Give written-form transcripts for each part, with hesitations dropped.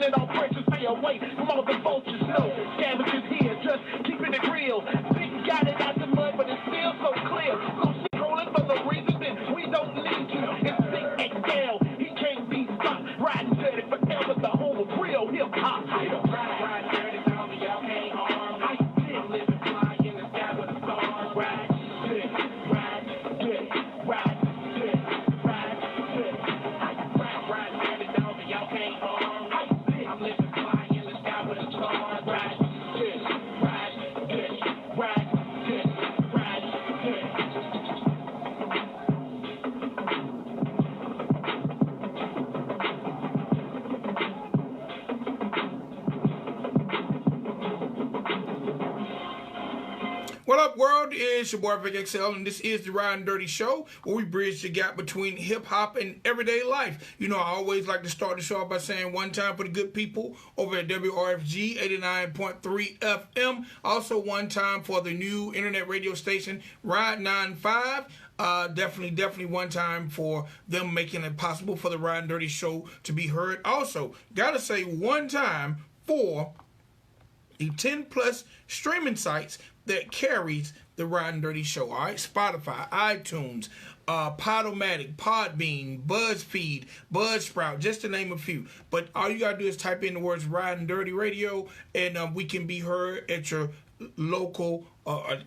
it all precious, stay away from all the vultures. No scavengers here, just keeping it real. Big got it out the mud, but it's still so clear. So shit rolling for no reason, then we don't need to. It's Big XL, he can't be stopped. Riding dirty forever, the home of real hip hop. Ride dirty, tell me y'all can't harm. I still live and fly in the sky with the stars. Ride dirty, ride dirty, ride dirty, ride dirty. Ride dirty, tell me y'all can't harm. I still live and fly in the sky with the stars. Ride dirty, ride dirty, ride dirty, ride dirty. What up, world? It's your boy Vic XL, and this is the Ridin Durty show, where we bridge the gap between hip-hop and everyday life. You know, I always like to start the show off by saying one time for the good people over at WRFG 89.3 FM. Also one time for the new internet radio station, Ride 95. Definitely one time for them making it possible for the Ridin Durty show to be heard. Also, gotta say one time for the 10+ streaming sites that carries the Ridin Durty show. All right, Spotify, iTunes, Podomatic, Podbean, BuzzFeed, Buzzsprout, just to name a few. But all you gotta do is type in the words Ridin Durty Radio, and we can be heard at your local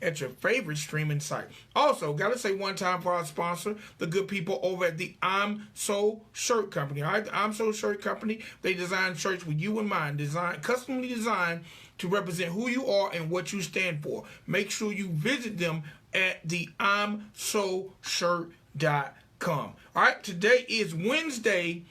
at your favorite streaming site. Also, gotta say one time for our sponsor, the good people over at the I'm So Shirt Company. All right, the I'm So Shirt Company, they design shirts with you in mind, customly designed to represent who you are and what you stand for. Make sure you visit them at the I'mSoShirt.com. All right, today is Wednesday,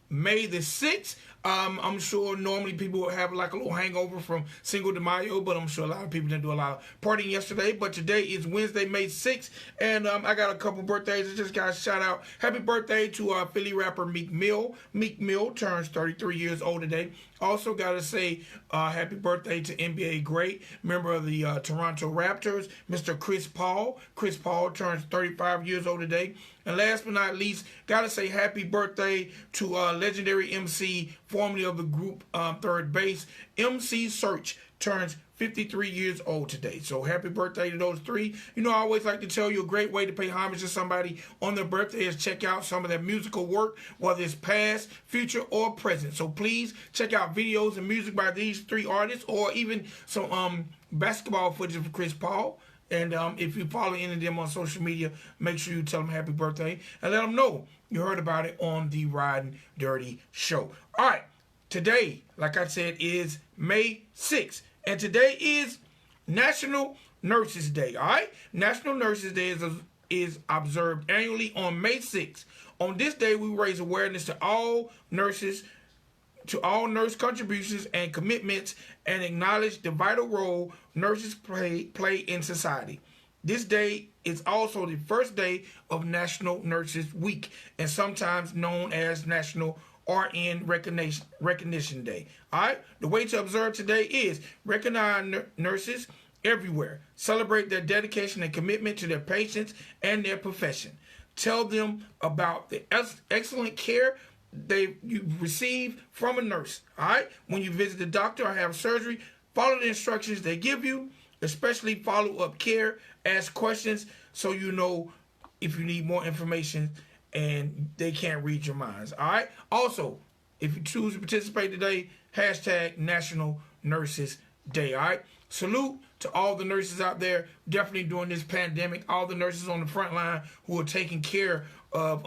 May the 6th. I'm sure normally people will have like a little hangover from Cinco de Mayo, but I'm sure a lot of people didn't do a lot of partying yesterday. But today is Wednesday, May 6th, and I got a couple birthdays. I just got a shout out. Happy birthday to Philly rapper Meek Mill. Meek Mill turns 33 years old today. Also got to say happy birthday to NBA great, member of the Toronto Raptors, Mr. Chris Paul. Chris Paul turns 35 years old today. And last but not least, got to say happy birthday to legendary MC, formerly of the group Third Base, MC Search, turns 53 years old today. So happy birthday to those three. You know, I always like to tell you a great way to pay homage to somebody on their birthday is check out some of their musical work, whether it's past, future, or present. So please check out videos and music by these three artists, or even some basketball footage of Chris Paul. And if you follow any of them on social media, make sure you tell them happy birthday and let them know you heard about it on the Ridin Durty show. All right, today, like I said, is May 6th. And today is National Nurses Day, all right? National Nurses Day is observed annually on May 6th. On this day, we raise awareness to all nurses, to all nurse contributions and commitments, and acknowledge the vital role nurses play in society. This day is also the first day of National Nurses Week, and sometimes known as National RN Recognition Day. All right? The way to observe today is recognize nurses everywhere. Celebrate their dedication and commitment to their patients and their profession. Tell them about the excellent care you receive from a nurse. All right? When you visit the doctor or have surgery, follow the instructions they give you, especially follow-up care. Ask questions so you know if you need more information and they can't read your minds. All right? Also, if you choose to participate today, hashtag National Nurses Day. All right? Salute to all the nurses out there, definitely during this pandemic, all the nurses on the front line who are taking care of,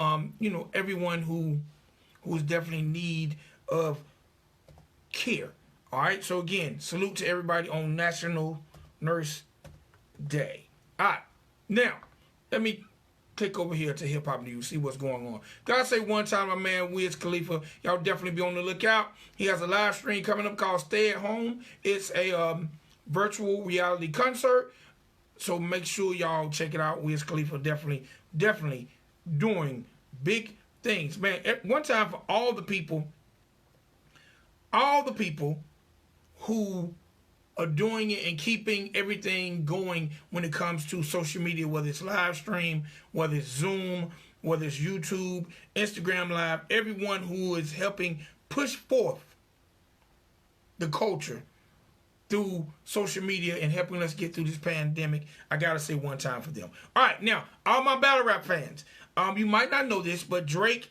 everyone who's definitely in need of care. All right? So again, salute to everybody on National Nurse Day. All right. Now, let me click over here to Hip Hop News, see what's going on. Gotta say one time, my man Wiz Khalifa, y'all definitely be on the lookout. He has a live stream coming up called Stay at Home. It's a virtual reality concert, so make sure y'all check it out. Wiz Khalifa definitely doing big things, man. One time for all the people who are doing it and keeping everything going when it comes to social media, whether it's live stream, whether it's Zoom, whether it's YouTube, Instagram Live, everyone who is helping push forth the culture through social media and helping us get through this pandemic. I gotta say one time for them. All right, now all my battle rap fans, you might not know this, but Drake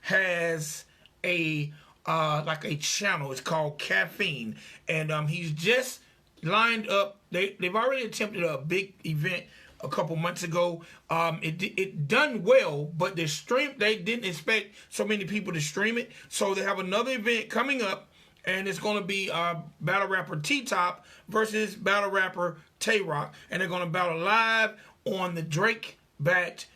has a like a channel. It's called Caffeine, and he's just lined up. They've already attempted a big event a couple months ago. It done well, but they didn't expect so many people to stream it. So they have another event coming up, and it's going to be battle rapper T-Top versus battle rapper Tay-Rock, and they're going to battle live on the Drake-backed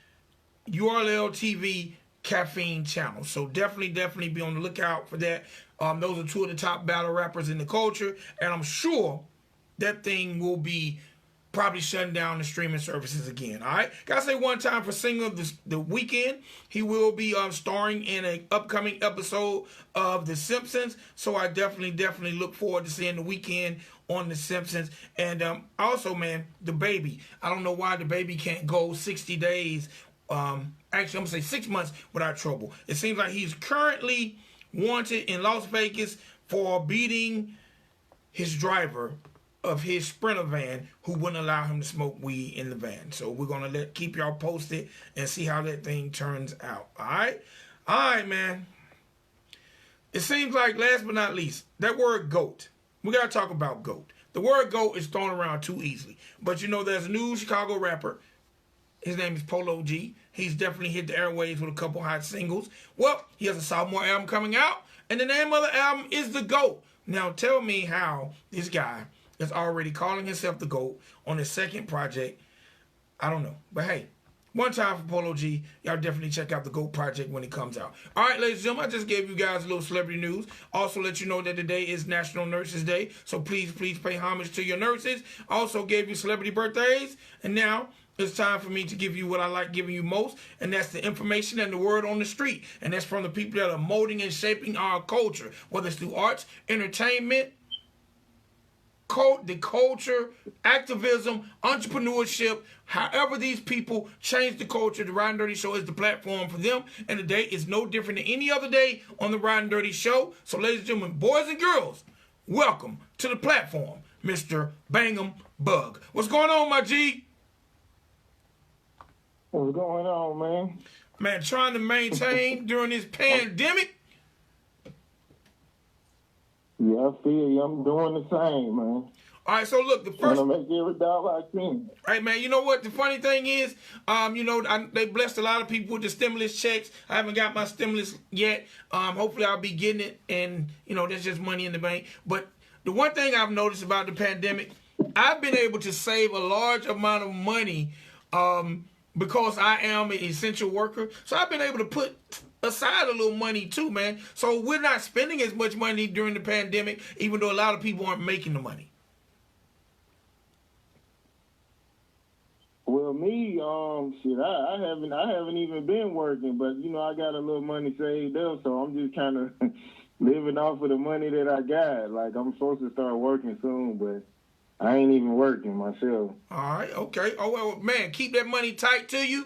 URL TV Caffeine channel. So definitely be on the lookout for that. Those are two of the top battle rappers in the culture, and I'm sure that thing will be probably shutting down the streaming services again. All right, gotta say one time for singer of the weekend, he will be starring in an upcoming episode of The Simpsons. So I definitely look forward to seeing The Weeknd on The Simpsons. And also, man, the baby. I don't know why the baby can't go 60 days. Actually, I'm gonna say 6 months without trouble. It seems like he's currently wanted in Las Vegas for beating his driver of his Sprinter van who wouldn't allow him to smoke weed in the van. So we're gonna keep y'all posted and see how that thing turns out. All right, man. It seems like last but not least, that word GOAT. We gotta talk about GOAT. The word GOAT is thrown around too easily, but you know there's a new Chicago rapper. His name is Polo G. He's definitely hit the airwaves with a couple hot singles. Well, he has a sophomore album coming out, and the name of the album is The GOAT. Now tell me how this guy is already calling himself the GOAT on his second project. I don't know. But hey, one time for Polo G. Y'all definitely check out the GOAT project when it comes out. All right, ladies and gentlemen, I just gave you guys a little celebrity news. Also let you know that today is National Nurses Day. So please pay homage to your nurses. Also gave you celebrity birthdays. And now it's time for me to give you what I like giving you most, and that's the information and the word on the street. And that's from the people that are molding and shaping our culture, whether it's through arts, entertainment, the culture, activism, entrepreneurship. However these people change the culture, the Ridin Durty Show is the platform for them. And today is no different than any other day on the Ridin Durty Show. So ladies and gentlemen, boys and girls, welcome to the platform, Mr. Bangem Bugg. What's going on, my G? What's going on, man? Man, trying to maintain during this pandemic. Yeah, I feel you. I'm doing the same, man. All right, so look, the first. I'm gonna make every dollar I can. All right, man. You know what? The funny thing is, they blessed a lot of people with the stimulus checks. I haven't got my stimulus yet. Hopefully, I'll be getting it, and that's just money in the bank. But the one thing I've noticed about the pandemic, I've been able to save a large amount of money, because I am an essential worker. So I've been able to put aside a little money too, man. So we're not spending as much money during the pandemic, even though a lot of people aren't making the money. Well, me, shit, I haven't even been working, but I got a little money saved up, so I'm just kind of living off of the money that I got. Like I'm supposed to start working soon, but I ain't even working myself. All right, okay. Oh, well, man, keep that money tight to you.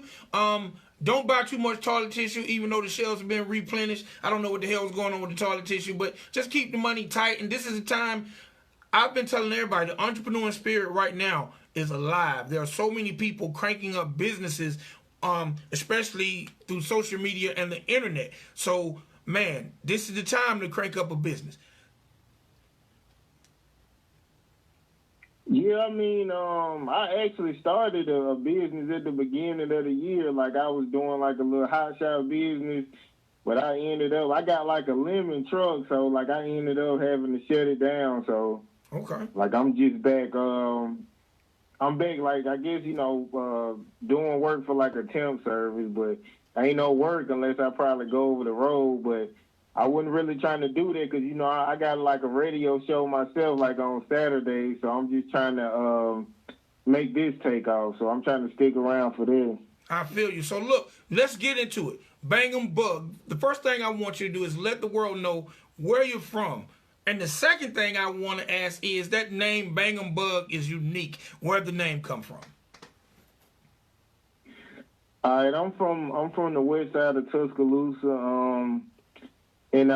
Don't buy too much toilet tissue, even though the shelves have been replenished. I don't know what the hell's going on with the toilet tissue, but just keep the money tight. And this is the time I've been telling everybody, the entrepreneur spirit right now is alive. There are so many people cranking up businesses, especially through social media and the internet. So, man, this is the time to crank up a business. Yeah, I mean, I actually started a business at the beginning of the year. Like I was doing like a little hot shop business, but I got like a lemon truck, so like I ended up having to shut it down. So, okay, like I'm just back. I'm back, like I guess doing work for like a temp service, but ain't no work unless I probably go over the road. But I wasn't really trying to do that because, I got like a radio show myself like on Saturday, so I'm just trying to make this take off. So I'm trying to stick around for this. I feel you. So look, let's get into it. Bangem Bugg. The first thing I want you to do is let the world know where you're from. And the second thing I want to ask is that name Bangem Bugg is unique. Where'd the name come from? All right, I'm from the west side of Tuscaloosa. And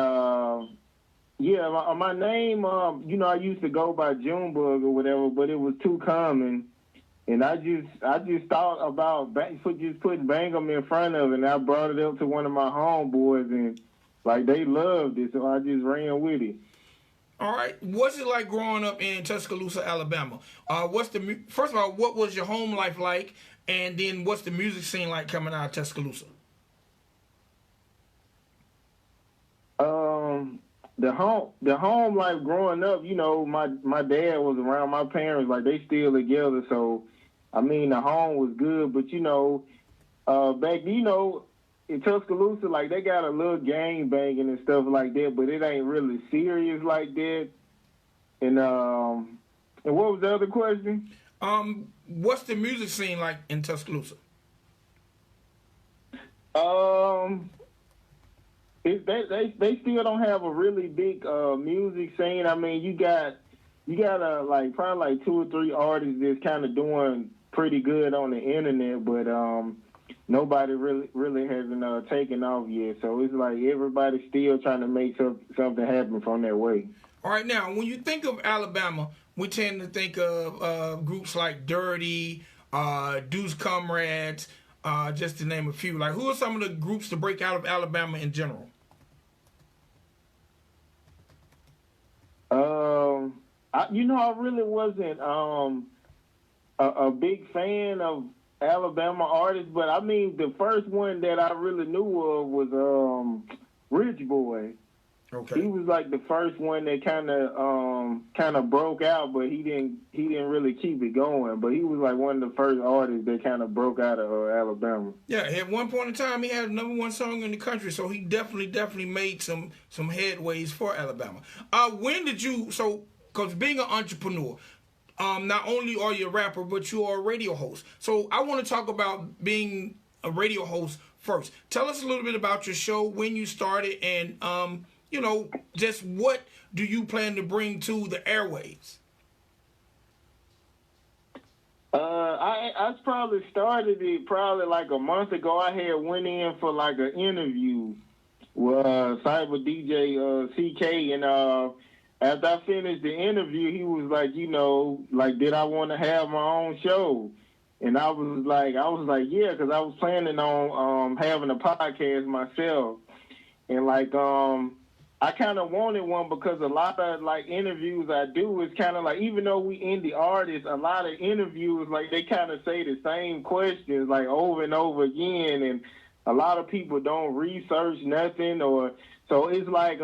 Yeah, my name, I used to go by Junebug or whatever, but it was too common. And I just thought about just putting Bangem in front of it, and I brought it up to one of my homeboys, and like they loved it, so I just ran with it. All right. What's it like growing up in Tuscaloosa, Alabama? First of all, what was your home life like, and then what's the music scene like coming out of Tuscaloosa? The home life growing up, my dad was around, my parents, like they still together, so I mean the home was good, but back in Tuscaloosa, like they got a little gang banging and stuff like that, but it ain't really serious like that. And what was the other question? What's the music scene like in Tuscaloosa? Um, they still don't have a really big music scene. I mean, you got like probably like two or three artists that's kind of doing pretty good on the internet, but nobody really hasn't taken off yet. So it's like everybody's still trying to make something happen from their way. All right, now when you think of Alabama, we tend to think of groups like Dirty, Deuce Comrades, just to name a few. Like, who are some of the groups to break out of Alabama in general? I really wasn't a big fan of Alabama artists, but I mean the first one that I really knew of was Rich Boy. Okay. He was like the first one that kind of broke out, but he didn't really keep it going. But he was like one of the first artists that kind of broke out of Alabama. Yeah, at one point in time, he had a #1 song in the country, so he definitely made some headways for Alabama. When did you? So, because being an entrepreneur, not only are you a rapper, but you are a radio host. So I want to talk about being a radio host first. Tell us a little bit about your show, when you started, and just what do you plan to bring to the airwaves? I probably started it probably like a month ago. I had went in for like an interview with Cyber DJ CK, and after I finished the interview, he was like, did I want to have my own show? And I was like, yeah, because I was planning on having a podcast myself, and I kind of wanted one because a lot of like interviews I do is kind of like, even though we indie artists, a lot of interviews like they kind of say the same questions like over and over again, and a lot of people don't research nothing, or so it's like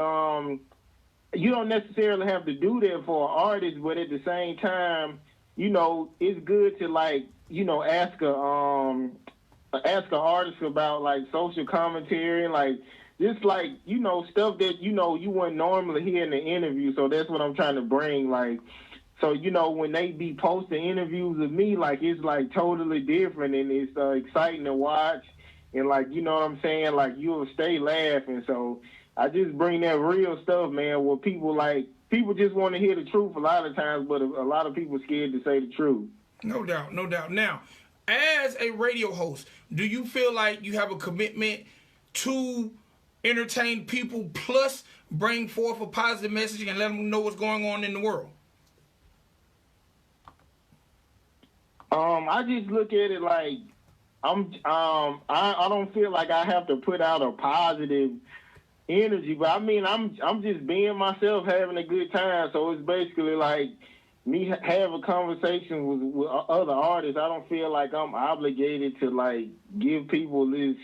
you don't necessarily have to do that for an artist, but at the same time, it's good to ask an artist about like social commentary and like just like stuff that you wouldn't normally hear in the interview. So that's what I'm trying to bring. Like, so when they be posting interviews with me, like it's like totally different and it's exciting to watch, and like what I'm saying, like you'll stay laughing. So I just bring that real stuff, man. Where people just want to hear the truth a lot of times, but a lot of people scared to say the truth. No doubt. Now, as a radio host, do you feel like you have a commitment to entertain people plus bring forth a positive message and let them know what's going on in the world? I just look at it like I don't feel like I have to put out a positive energy, but I mean I'm just being myself, having a good time. So it's basically like me having conversations with other artists. I don't feel like I'm obligated to like give people this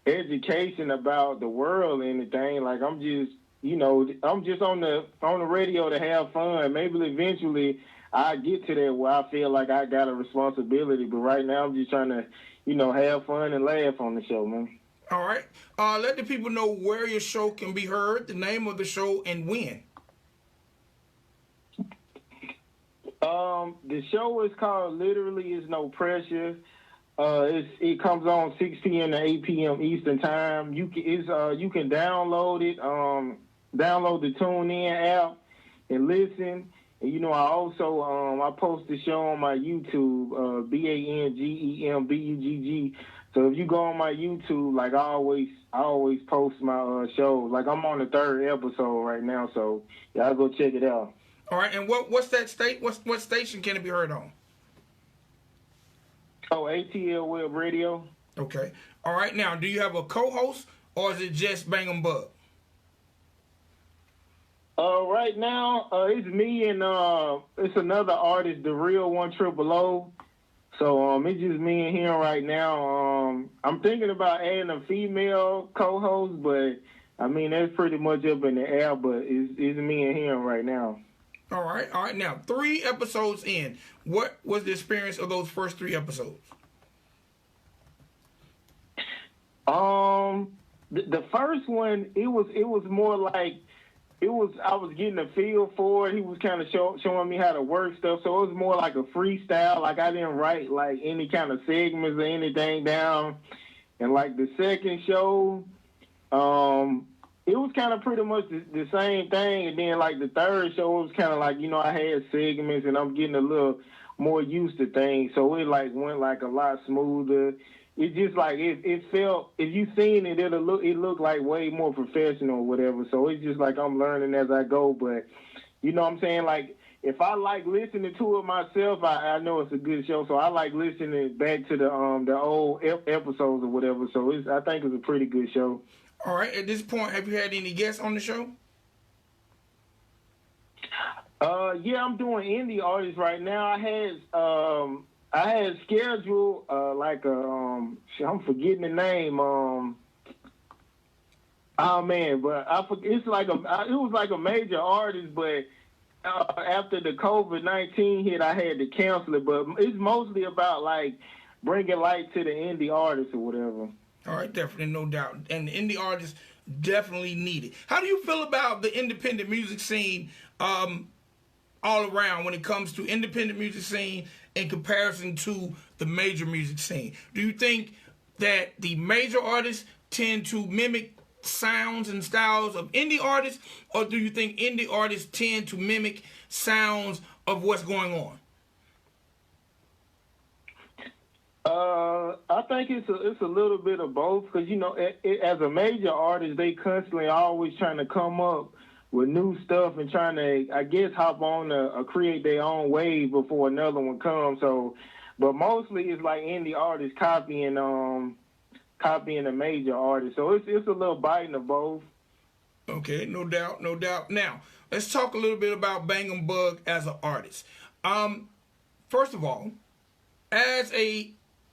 education about the world or anything. Like I'm just on the radio to have fun. Maybe eventually I get to that where I feel like I got a responsibility, but right now I'm just trying to have fun and laugh on the show, man. All right. Let the people know where your show can be heard, the name of the show, and when. The show is called Literally Is No Pressure. It comes on 6 p.m. to 8 p.m. Eastern Time. You can download it, download the TuneIn app and listen. And I also I post the show on my YouTube, BangemBugg. So if you go on my YouTube, like I always post my shows. Like I'm on the 3rd episode right now, so y'all go check it out. All right, and what's that state? What station can it be heard on? Oh, ATL Web Radio. Okay. All right. Now, do you have a co-host or is it just Bangem Bugg? Right now, it's me and it's another artist, the real 10000. So it's just me and him right now. I'm thinking about adding a female co-host, but I mean that's pretty much up in the air. But it's me and him right now. All right. All right. Now, 3 episodes in, what was the experience of those first 3 episodes? The first one, it was more like I was getting a feel for it. He was kind of showing me how to work stuff. So it was more like a freestyle. Like I didn't write like any kind of segments or anything down. And like the second show, it was kind of pretty much the same thing. And then like the third show, it was kind of like, I had segments and I'm getting a little more used to things. So it like went like a lot smoother. It just like it felt, if you seen it, it looked like way more professional or whatever. So it's just like I'm learning as I go. But you know what I'm saying? Like if I like listening to it myself, I know it's a good show. So I like listening back to the old episodes or whatever. So I think it's a pretty good show. All right. At this point, have you had any guests on the show? Yeah, I'm doing indie artists right now. I had scheduled I'm forgetting the name. But it was like a major artist, but after the COVID-19 hit, I had to cancel it. But it's mostly about like bringing light to the indie artists or whatever. All right, definitely, no doubt, and the indie artists definitely need it. How do you feel about the independent music scene? All around when it comes to independent music scene in comparison to the major music scene? Do you think that the major artists tend to mimic sounds and styles of indie artists, or do you think indie artists tend to mimic sounds of what's going on? I think it's a little bit of both because, as a major artist, they constantly always trying to come up with new stuff and trying to, I guess, hop on or create their own wave before another one comes. So, but mostly it's like indie artists copying a major artist. So it's a little biting of both. Okay, no doubt, no doubt. Now, let's talk a little bit about Bangem Bugg as an artist. First of all, as a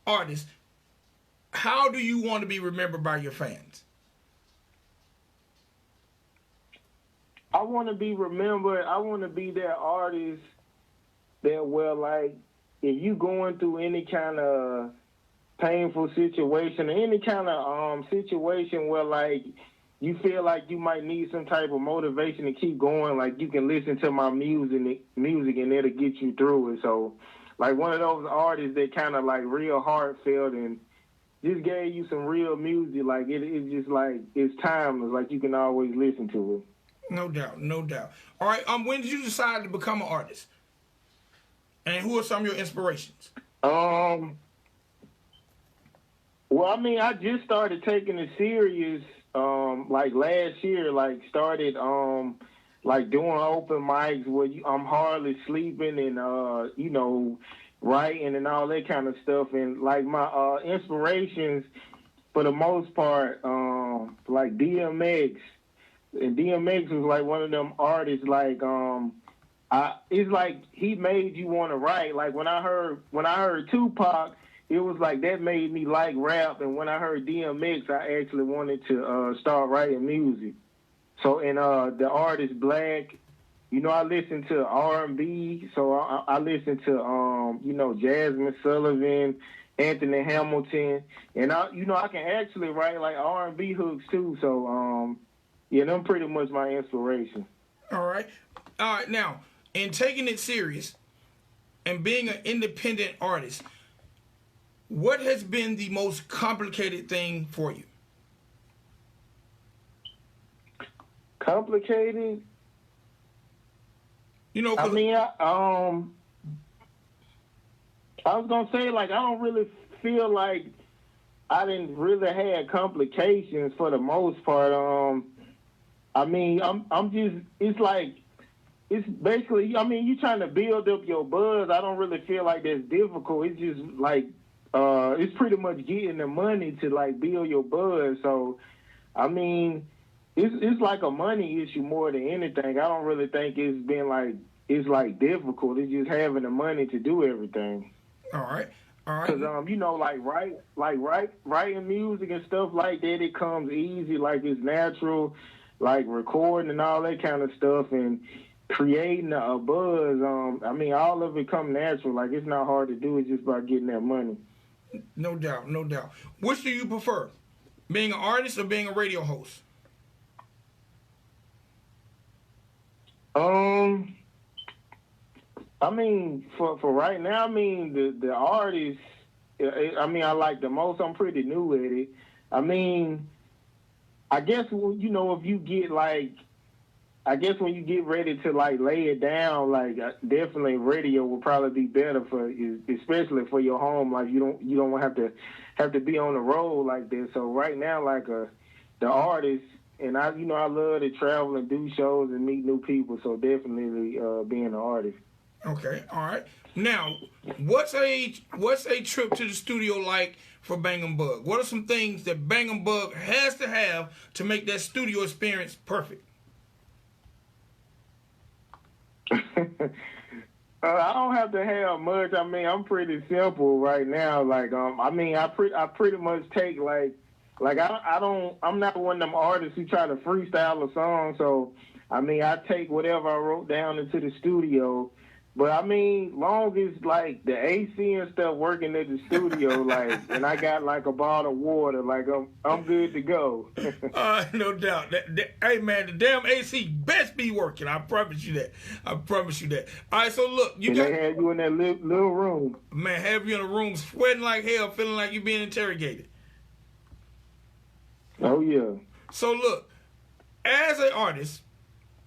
artist, how do you want to be remembered by your fans? I want to be remembered. I want to be that artist that, like, if you going through any kind of painful situation, or any kind of situation where, like, you feel like you might need some type of motivation to keep going, like, you can listen to my music and it'll get you through it. So, like, one of those artists that kind of, like, real heartfelt and just gave you some real music, like, it's just, like, it's timeless. Like, you can always listen to it. No doubt, no doubt. All right, when did you decide to become an artist? And who are some of your inspirations? Well, I mean, I just started taking it serious, like last year. Like, started, like doing open mics where I'm hardly sleeping and, writing and all that kind of stuff. And like my inspirations, for the most part, like DMX. And DMX was like one of them artists. Like, it's like he made you want to write. Like when I heard Tupac, it was like that made me like rap. And when I heard DMX, I actually wanted to start writing music. So, and the artist Black, I listen to R&B. So I listen to Jasmine Sullivan, Anthony Hamilton, and I can actually write like R&B hooks too. So yeah, them pretty much my inspiration. All right. Now, in taking it serious and being an independent artist, what has been the most complicated thing for you? Complicated? I mean, I was gonna say, like, I don't really feel like I didn't really had complications for the most part. I mean, I'm just, it's like, it's basically, I mean, you trying to build up your buzz. I don't really feel like that's difficult. It's just like, it's pretty much getting the money to like build your buzz. So, I mean, it's like a money issue more than anything. I don't really think it's like difficult. It's just having the money to do everything. All right. All right. Cause you know, writing music and stuff like that, it comes easy, like it's natural, like recording and all that kind of stuff, and creating a buzz. I mean, all of it come natural. Like it's not hard to do. It's just about getting that money. No doubt, no doubt. Which do you prefer, being an artist or being a radio host? I mean, for right now, I mean, the artist, I mean, I like the most. I'm pretty new at it. I mean, I guess, you know, if you get like, I guess when you get ready to like lay it down, like definitely radio will probably be better for you, especially for your home. Like you don't have to be on the road like this. So right now, like the artist, and I love to travel and do shows and meet new people. So definitely being an artist. Okay, all right. Now, what's a trip to the studio like for Bangem Bugg? What are some things that Bangem Bugg has to have to make that studio experience perfect? I don't have to have much. I mean, I'm pretty simple right now. Like, I mean, I pretty much take I'm not one of them artists who try to freestyle a song. So, I mean, I take whatever I wrote down into the studio. But I mean, long as like the AC and stuff working at the studio, like, and I got like a bottle of water, like I'm good to go. No doubt. Hey man, the damn AC best be working. I promise you that. I promise you that. All right, so look, they have you in that little room. Man, have you in a room sweating like hell, feeling like you're being interrogated. Oh yeah. So look, as an artist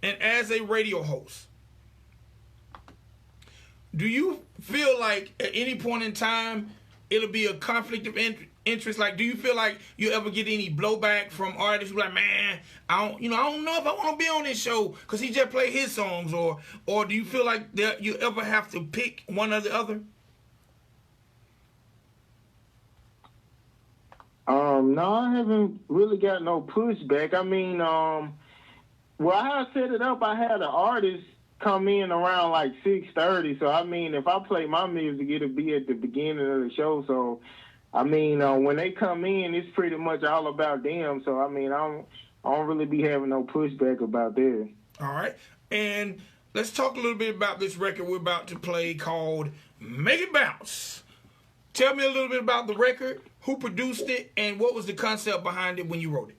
and as a radio host, do you feel like at any point in time it'll be a conflict of interest? Like, do you feel like you ever get any blowback from artists who like, man, I don't know if I want to be on this show because he just play his songs, or do you feel like that you ever have to pick one or the other? No, I haven't really got no pushback. I mean, well, how I set it up, I had an artist come in around like 6:30. So I mean, if I play my music, it'll be at the beginning of the show. So I mean, when they come in, it's pretty much all about them. So I mean, I don't really be having no pushback about that. All right, and let's talk a little bit about this record we're about to play called "Make It Bounce." Tell me a little bit about the record, who produced it, and what was the concept behind it when you wrote it?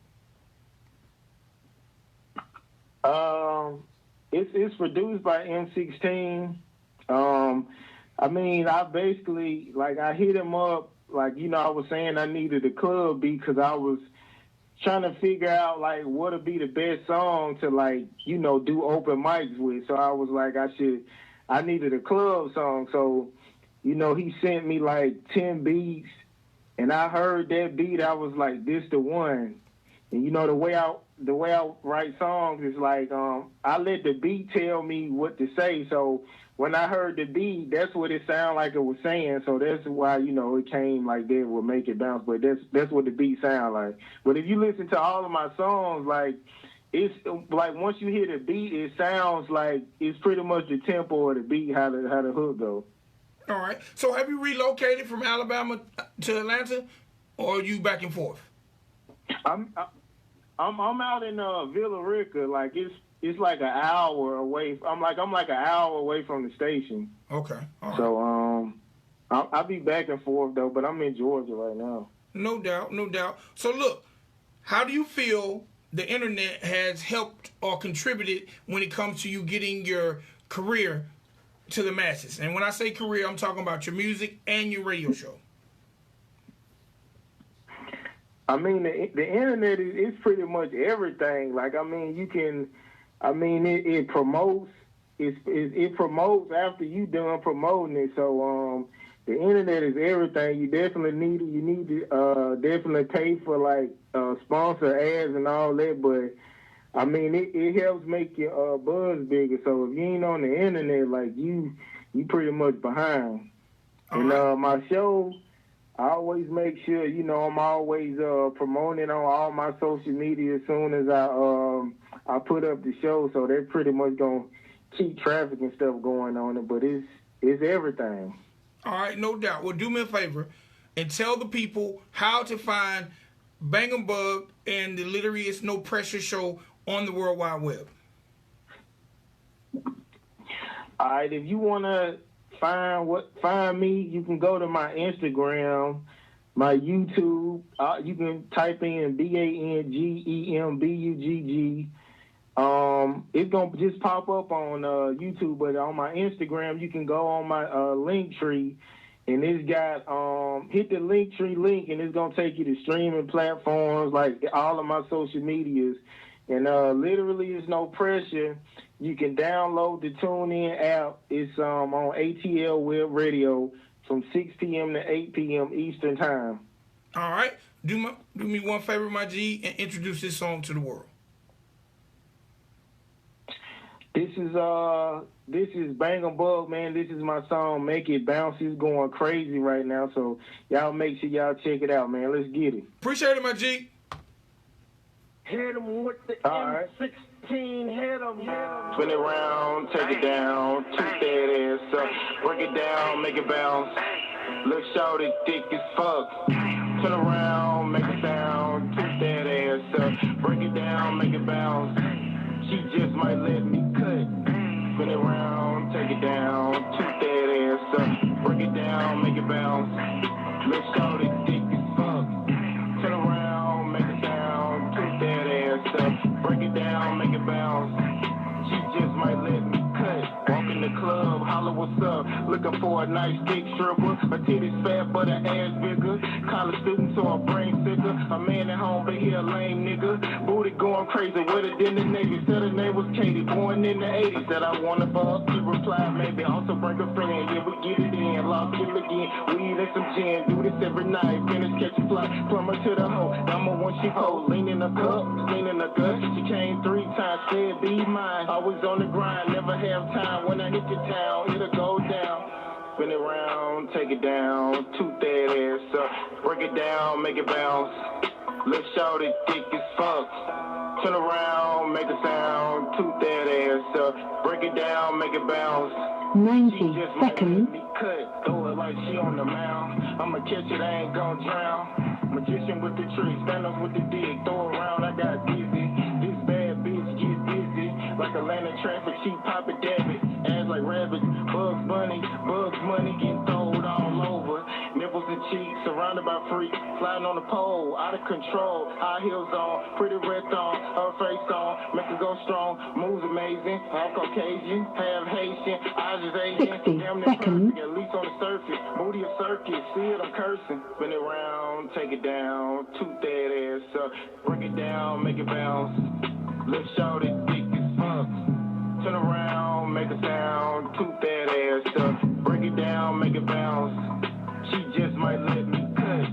It's produced by M16. I mean, I basically, like, I hit him up, like, you know, I was saying I needed a club beat because I was trying to figure out, like, what would be the best song to, like, you know, do open mics with. So I was like, I needed a club song. So, you know, he sent me, like, 10 beats, and I heard that beat. I was like, this the one. And, you know, the way I write songs is like, I let the beat tell me what to say. So when I heard the beat, that's what it sounded like it was saying. So that's why, you know, it came like that would Make It Bounce. But that's what the beat sound like. But if you listen to all of my songs, like, it's like once you hear the beat, it sounds like it's pretty much the tempo of the beat, how the hook go. All right. So have you relocated from Alabama to Atlanta, or are you back and forth? I'm out in Villa Rica. Like it's like an hour away. I'm like an hour away from the station. Okay. All right. So I'll be back and forth though, but I'm in Georgia right now. No doubt, no doubt. So look, how do you feel the internet has helped or contributed when it comes to you getting your career to the masses? And when I say career, I'm talking about your music and your radio show. I mean, the internet is pretty much everything. Like, I mean, it promotes. It promotes after you done promoting it. So the internet is everything. You definitely need it. You need to definitely pay for like sponsor ads and all that. But I mean, it helps make your buzz bigger. So if you ain't on the internet, like you pretty much behind. And my show, I always make sure, you know, I'm always promoting on all my social media as soon as I put up the show. So they're pretty much gonna keep traffic and stuff going on it. But it's everything. All right, no doubt. Well, do me a favor and tell the people how to find Bangem Bugg and the Literally It's No Pressure show on the World Wide Web. All right, if you want to find me, you can go to my Instagram, my YouTube. You can type in BANGEMBUGG. It's gonna just pop up on YouTube, but on my Instagram, you can go on my link tree, and it's got hit the link tree link, and it's gonna take you to streaming platforms like all of my social medias, and literally, it's no pressure. You can download the TuneIn app. It's on ATL Web Radio from 6 p.m. to 8 p.m. Eastern Time. All right, do me one favor, my G, and introduce this song to the world. This is Bangem Bugg, man. This is my song, Make It Bounce. It's going crazy right now, so y'all make sure y'all check it out, man. Let's get it. Appreciate it, my G. Hit him with the M16, hit him. Spin it around, take it down, toot that ass up, break it down, make it bounce. Look shorty, thick as fuck. Turn around, make it sound, toot that ass up, break it down, make it bounce. She just might let me cut. Spin it around, take it down, toot that ass up, break it down, make it bounce. Look shorty, thick as fuck. Turn around, make it sound, toot that ass up, break it down, make it bounce. She just might let me cut. Walk in the club, holler what's up. Looking for a nice thick stripper. Her titties fat but her ass bigger. College student so her brain sicker. A man at home but he a lame nigga. Booty going crazy, wetter than the Navy. Said her name was Katie, born in the 80s. Said I wanna fuck, she replied maybe. Also bring a friend, yeah we get it in. Lost it again, weed and some gin. Do this every night, finish catch a fly. Plumber to the hoe, number one she hold. Lean in the cup, lean in the gut. She came 3 times, said be mine. Always on the grind, never have time. When I hit the town, it'll go down. Spin it around, take it down, toot that ass up, break it down, make it bounce. Look shorty, thick as fuck. Turn around, make a sound, toot that ass up, break it down, make it bounce. 90 seconds. Cut, throw it like she on the mound. I'ma catch it, I ain't gon' drown. Magician with the tricks, stand-ups with the dick, throw around, I got dizzy. This bad bitch get busy, like Atlanta traffic, she pop it, debit. Ass like rabbits, Bugs Bunny, Bugs Money getting throwed all over. Nipples and cheeks, surrounded by freaks, sliding on the pole, out of control. High heels on, pretty red on, her face on, make her go strong. Moves amazing, half Caucasian, half Haitian, eyes is Asian. 60 damn seconds. perfect, at least on the surface. Booty a circus, see it, I'm cursing. Spin it around, take it down, toot that ass up, break it down, make it bounce. Look shorty, thick as fuck. Turn around, make a sound, toot that ass up, break it down, make it bounce. She just might let me cut.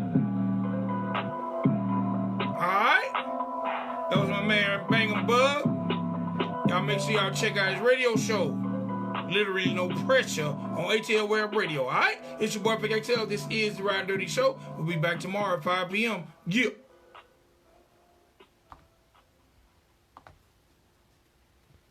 Alright. That was my man Bangem Bugg. Y'all make sure y'all check out his radio show. Literally No Pressure on ATL Web Radio. Alright? It's your boy Big XL. This is the Ridin Durty Show. We'll be back tomorrow at 5 p.m. Yeah.